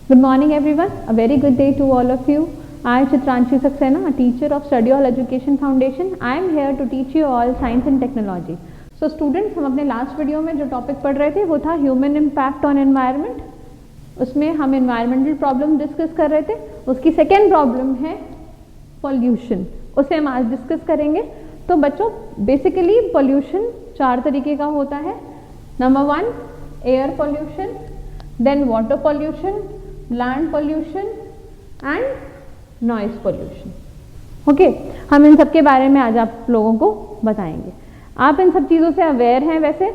Good morning everyone, a very good day to all of you. I am Chitranshi Saxena, a teacher of Study Hall Education Foundation. I am here to teach you all science and technology. So students, हम अपने last video में जो topic पढ़ रहे थे वो था human impact on environment. उसमें हम एनवायरमेंटल प्रॉब्लम डिस्कस कर रहे थे। उसकी सेकेंड प्रॉब्लम है पॉल्यूशन, उसे हम आज डिस्कस करेंगे। तो बच्चों बेसिकली पॉल्यूशन 4 तरीके का होता है। Number 1 air pollution, then water pollution, land pollution and noise pollution. Okay, हम इन सब के बारे में आज आप लोगों को बताएंगे। आप इन सब चीज़ों से अवेयर हैं वैसे,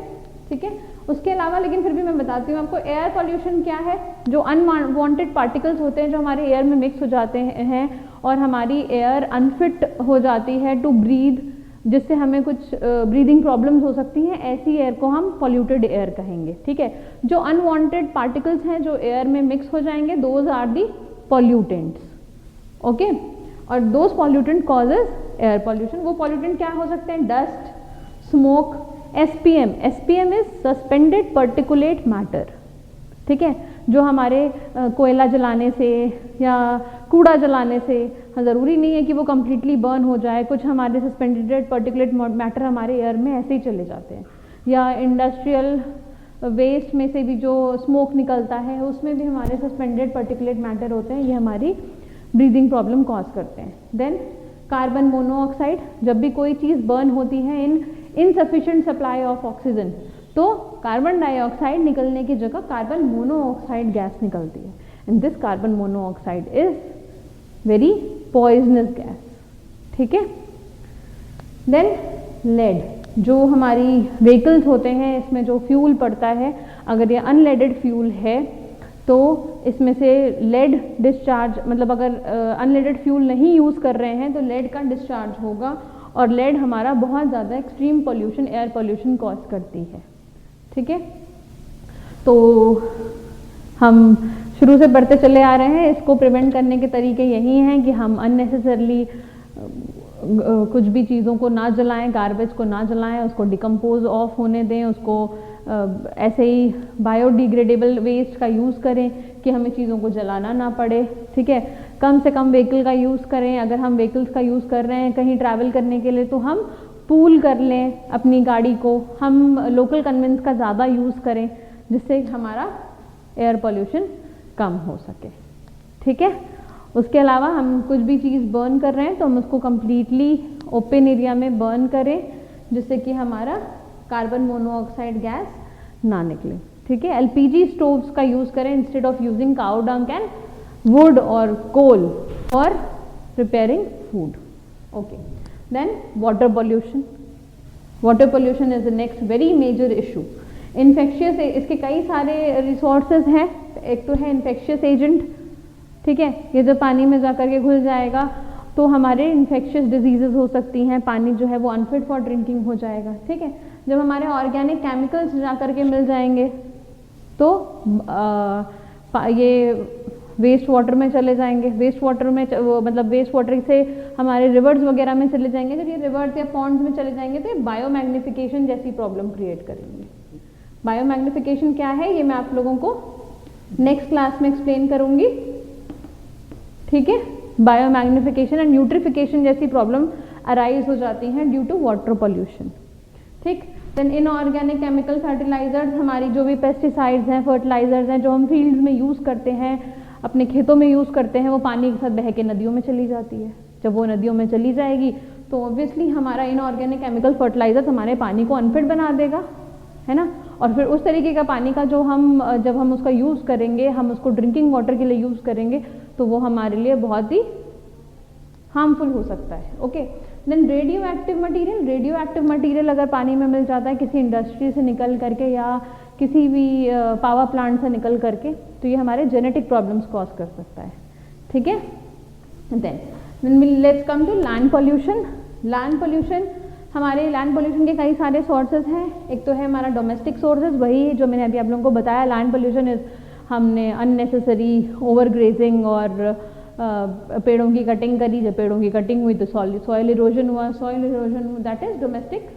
ठीक है। उसके अलावा लेकिन फिर भी मैं बताती हूँ आपको एयर पॉल्यूशन क्या है। जो अनवांटेड पार्टिकल्स होते हैं जो हमारे एयर में मिक्स हो जाते हैं और हमारी एयर अनफिट हो जाती है टू ब्रीथ, जिससे हमें कुछ ब्रीदिंग प्रॉब्लम्स हो सकती हैं, ऐसी एयर को हम पॉल्यूटेड एयर कहेंगे, ठीक है। जो अनवांटेड पार्टिकल्स हैं जो एयर में मिक्स हो जाएंगे, those are the pollutants, okay. और दोज पॉल्यूटेंट कॉजेज एयर पॉल्यूशन। वो पॉल्यूटेंट क्या हो सकते हैं? Dust, smoke, SPM. SPM is suspended particulate matter, ठीक है। जो हमारे कोयला जलाने से या कूड़ा जलाने से, ज़रूरी नहीं है कि वो कम्प्लीटली बर्न हो जाए, कुछ हमारे सस्पेंडेड पर्टिकुलेट मैटर हमारे एयर में ऐसे ही चले जाते हैं। या इंडस्ट्रियल वेस्ट में से भी जो स्मोक निकलता है उसमें भी हमारे सस्पेंडेड पर्टिकुलेट मैटर होते हैं, ये हमारी ब्रीदिंग प्रॉब्लम कॉज करते हैं। देन कार्बन मोनोऑक्साइड, जब भी कोई चीज़ बर्न होती है इन इनसफिशिएंट सप्लाई ऑफ ऑक्सीजन, तो कार्बन डाइऑक्साइड निकलने की जगह कार्बन मोनोऑक्साइड गैस निकलती है, and this carbon monoxide is very poisonous gas, ठीक है। देन लेड, जो हमारी व्हीकल्स होते हैं इसमें जो फ्यूल पड़ता है, अगर ये अनलेडेड फ्यूल है तो इसमें से लेड डिस्चार्ज, मतलब अगर अनलेडेड फ्यूल नहीं यूज़ कर रहे हैं तो लेड का डिस्चार्ज होगा, और लेड हमारा बहुत ज़्यादा extreme pollution, air pollution cause करती है, ठीक है। तो हम शुरू से बढ़ते चले आ रहे हैं, इसको प्रिवेंट करने के तरीके यही हैं कि हम अननेसेसरली कुछ भी चीज़ों को ना जलाएं, गार्बेज को ना जलाएं, उसको डिकम्पोज ऑफ होने दें, उसको ऐसे ही बायोडिग्रेडेबल वेस्ट का यूज़ करें कि हमें चीज़ों को जलाना ना पड़े, ठीक है। कम से कम व्हीकल का यूज़ करें। अगर हम व्हीकल्स का यूज़ कर रहे हैं कहीं ट्रैवल करने के लिए तो हम पूल कर लें अपनी गाड़ी को, हम लोकल कन्वेंस का ज़्यादा यूज़ करें जिससे हमारा एयर पॉल्यूशन कम हो सके, ठीक है। उसके अलावा हम कुछ भी चीज़ बर्न कर रहे हैं तो हम उसको कम्प्लीटली ओपन एरिया में बर्न करें जिससे कि हमारा कार्बन मोनोऑक्साइड गैस ना निकले, ठीक है। एलपीजी स्टोव्स का यूज़ करें instead of using cow dung and wood और coal for preparing food, okay. Then water pollution. Water pollution is the next very major issue. Infectious, इसके कई सारे रिसोर्सेज हैं। एक तो है इन्फेक्शियस एजेंट, ठीक है। ये जब पानी में जा कर के घुल जाएगा तो हमारे इन्फेक्शियस डिजीजेज हो सकती हैं, पानी जो है वो अनफिट फॉर ड्रिंकिंग हो जाएगा, ठीक है। जब हमारे ऑर्गेनिक केमिकल्स जा कर के मिल जाएंगे तो ये वेस्ट वाटर में चले जाएंगे। वेस्ट वाटर में मतलब वेस्ट वाटर से हमारे रिवर्स वगैरह में चले जाएंगे। जब ये रिवर्स या पॉन्ड्स में चले जाएंगे तो ये बायोमैग्निफिकेशन जैसी प्रॉब्लम क्रिएट करेंगे। बायोमैग्निफिकेशन क्या है ये मैं आप लोगों को नेक्स्ट क्लास में एक्सप्लेन करूंगी, ठीक है। बायोमैग्निफिकेशन एंड न्यूट्रिफिकेशन जैसी प्रॉब्लम अराइज हो जाती हैं ड्यू टू वाटर पॉल्यूशन, ठीक। देन इनऑर्गेनिक केमिकल फर्टिलाइजर्स, हमारी जो भी पेस्टिसाइड्स हैं, फर्टिलाइजर्स हैं जो हम फील्ड्स में यूज़ करते हैं, अपने खेतों में यूज़ करते हैं, वो पानी के साथ बह के नदियों में चली जाती है। जब वो नदियों में चली जाएगी तो ऑब्वियसली हमारा इनऑर्गेनिक केमिकल फर्टिलाइजर्स हमारे पानी को अनफिट बना देगा, है ना। और फिर उस तरीके का पानी का जो हम जब हम उसका यूज़ करेंगे, हम उसको ड्रिंकिंग वाटर के लिए यूज़ करेंगे तो वो हमारे लिए बहुत ही हार्मफुल हो सकता है, okay. Then radioactive material. Radioactive material अगर पानी में मिल जाता है किसी इंडस्ट्री से निकल करके या किसी भी पावर प्लांट से निकल करके, तो ये हमारे जेनेटिक प्रॉब्लम्स कॉज कर सकता है, ठीक है। Then let's come to land pollution. Land pollution, हमारे लैंड पॉल्यूशन के कई सारे सोर्सेज हैं। एक तो है हमारा डोमेस्टिक सोर्सेज, वही जो मैंने अभी आप लोगों को बताया। लैंड पॉल्यूशन इज हमने अननेसेसरी ओवर ग्रेजिंग और पेड़ों की कटिंग करी। जब पेड़ों की कटिंग हुई तो सॉइल इरोजन हुआ, दैट इज डोमेस्टिक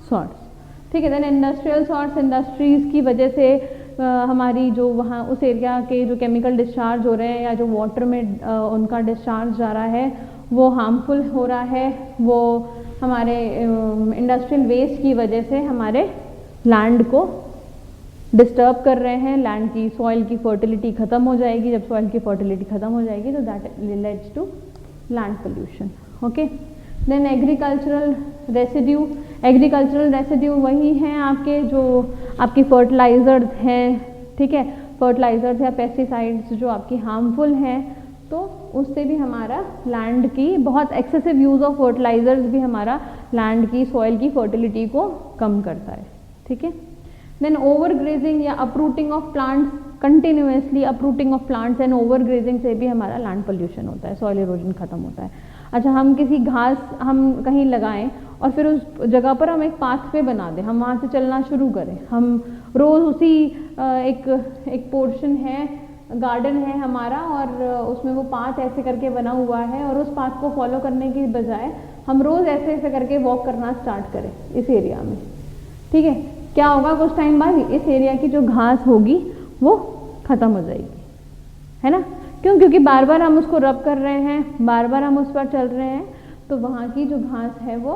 सोर्स, ठीक है। देन इंडस्ट्रियल सोर्स, इंडस्ट्रीज की वजह से हमारी जो वहाँ उस एरिया के जो केमिकल डिस्चार्ज हो रहे हैं या जो वाटर में उनका डिस्चार्ज जा रहा है वो हार्मफुल हो रहा है, वो हमारे इंडस्ट्रियल वेस्ट की वजह से हमारे लैंड को डिस्टर्ब कर रहे हैं, लैंड की सॉइल की फर्टिलिटी ख़त्म हो जाएगी। जब सॉइल की फर्टिलिटी ख़त्म हो जाएगी तो that leads to land pollution. Okay, then agricultural residue. Agricultural residue वही हैं आपके जो आपकी फर्टिलाइजर्स हैं, ठीक है, फर्टिलाइजर्स या पेस्टिसाइड्स जो आपकी हार्मफुल हैं, तो उससे भी हमारा लैंड की बहुत एक्सेसिव यूज़ ऑफ फर्टिलाइजर्स भी हमारा लैंड की सॉइल की फर्टिलिटी को कम करता है, ठीक है। देन ओवर ग्रेजिंग या uprooting of plants, continuously uprooting of plants and over grazing से भी हमारा लैंड पोल्यूशन होता है, सॉइल इरोजन खत्म होता है। अच्छा, हम किसी घास हम कहीं लगाएं और फिर उस जगह पर हम एक पाथवे बना दें, हम वहाँ से चलना शुरू करें, हम रोज़ उसी एक पोर्शन है, गार्डन है हमारा और उसमें वो पाथ ऐसे करके बना हुआ है और उस पाथ को फॉलो करने की बजाय हम रोज़ ऐसे ऐसे करके वॉक करना स्टार्ट करें इस एरिया में, ठीक है, क्या होगा कुछ टाइम बाद इस एरिया की जो घास होगी वो ख़त्म हो जाएगी, है ना। क्यों? क्योंकि बार बार हम उसको रब कर रहे हैं, बार बार हम उस पर चल रहे हैं, तो वहाँ की जो घास है वो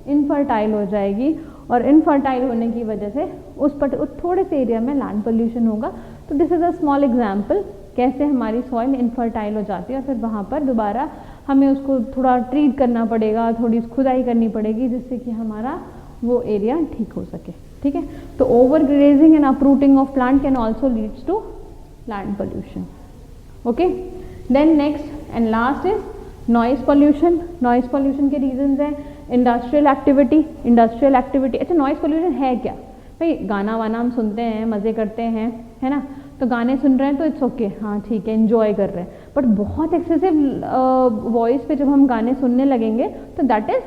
इनफर्टाइल हो जाएगी और इनफर्टाइल होने की वजह से उस थोड़े से एरिया में लैंड पोल्यूशन होगा। तो this is a small example कैसे हमारी सॉइल इनफर्टाइल हो जाती है और फिर वहाँ पर दोबारा हमें उसको थोड़ा ट्रीट करना पड़ेगा, थोड़ी खुदाई करनी पड़ेगी जिससे कि हमारा वो एरिया ठीक हो सके, ठीक है। तो overgrazing and uprooting of plant can also leads to land pollution. Okay, then next and last is noise pollution. Noise pollution के रीजंस हैं इंडस्ट्रियल एक्टिविटी। अच्छा, नॉइस पोल्यूशन है क्या भाई? गाना वाना हम सुनते हैं, मज़े करते हैं, है ना, तो गाने सुन रहे हैं तो इट्स ओके, हाँ ठीक है, एंजॉय कर रहे हैं, बट बहुत एक्सेसिव वॉइस पे जब हम गाने सुनने लगेंगे तो दैट इज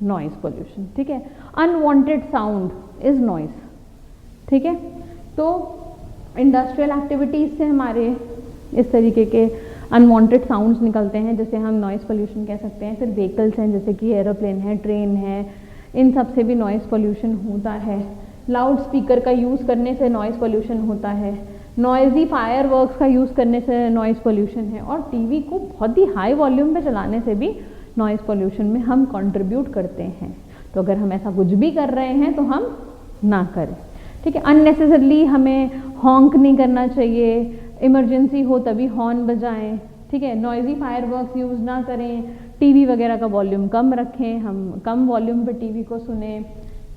नॉइस पोल्यूशन, ठीक है। अनवांटेड साउंड इज नॉइस, ठीक है। तो इंडस्ट्रियल एक्टिविटीज से हमारे इस तरीके के अनवांटेड साउंड्स निकलते हैं जैसे हम नॉइस पोल्यूशन कह सकते हैं। फिर व्हीकल्स हैं जैसे कि एरोप्लेन है, ट्रेन है, इन सब से भी नॉइस पोल्यूशन होता है। लाउड स्पीकर का यूज़ करने से नॉइस पोल्यूशन होता है। नॉइजी फायरवर्क्स का यूज़ करने से नॉइस पोल्यूशन है। और टीवी को बहुत ही हाई वॉल्यूम पे चलाने से भी नॉइस पोल्यूशन में हम कंट्रीब्यूट करते हैं। तो अगर हम ऐसा कुछ भी कर रहे हैं तो हम ना करें, ठीक है। अननेसेसरली हमें हॉन्क नहीं करना चाहिए, इमरजेंसी हो तभी हॉर्न बजाएं, ठीक है। नॉइजी फायरवर्क्स यूज़ ना करें, टीवी वगैरह का वॉल्यूम कम रखें, हम कम वॉल्यूम पे टीवी को सुने,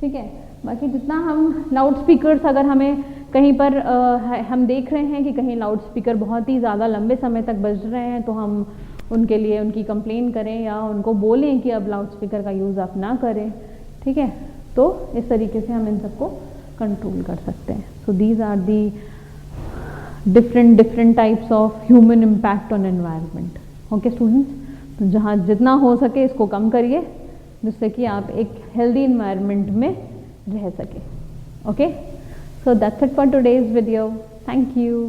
ठीक है। बाकी जितना हम लाउड स्पीकर्स, अगर हमें कहीं पर हम देख रहे हैं कि कहीं लाउड स्पीकर बहुत ही ज़्यादा लंबे समय तक बज रहे हैं तो हम उनके लिए उनकी कंप्लेन करें या उनको बोलें कि अब लाउड स्पीकर का यूज़ आप ना करें, ठीक है। तो इस तरीके से हम इन सबको कंट्रोल कर सकते हैं। So these are the different types of human impact on environment. Okay students, तो जहाँ जितना हो सके इसको कम करिए जिससे कि आप एक हेल्दी इन्वायरमेंट में रह सके। Okay, so that's it for today's video. Thank you.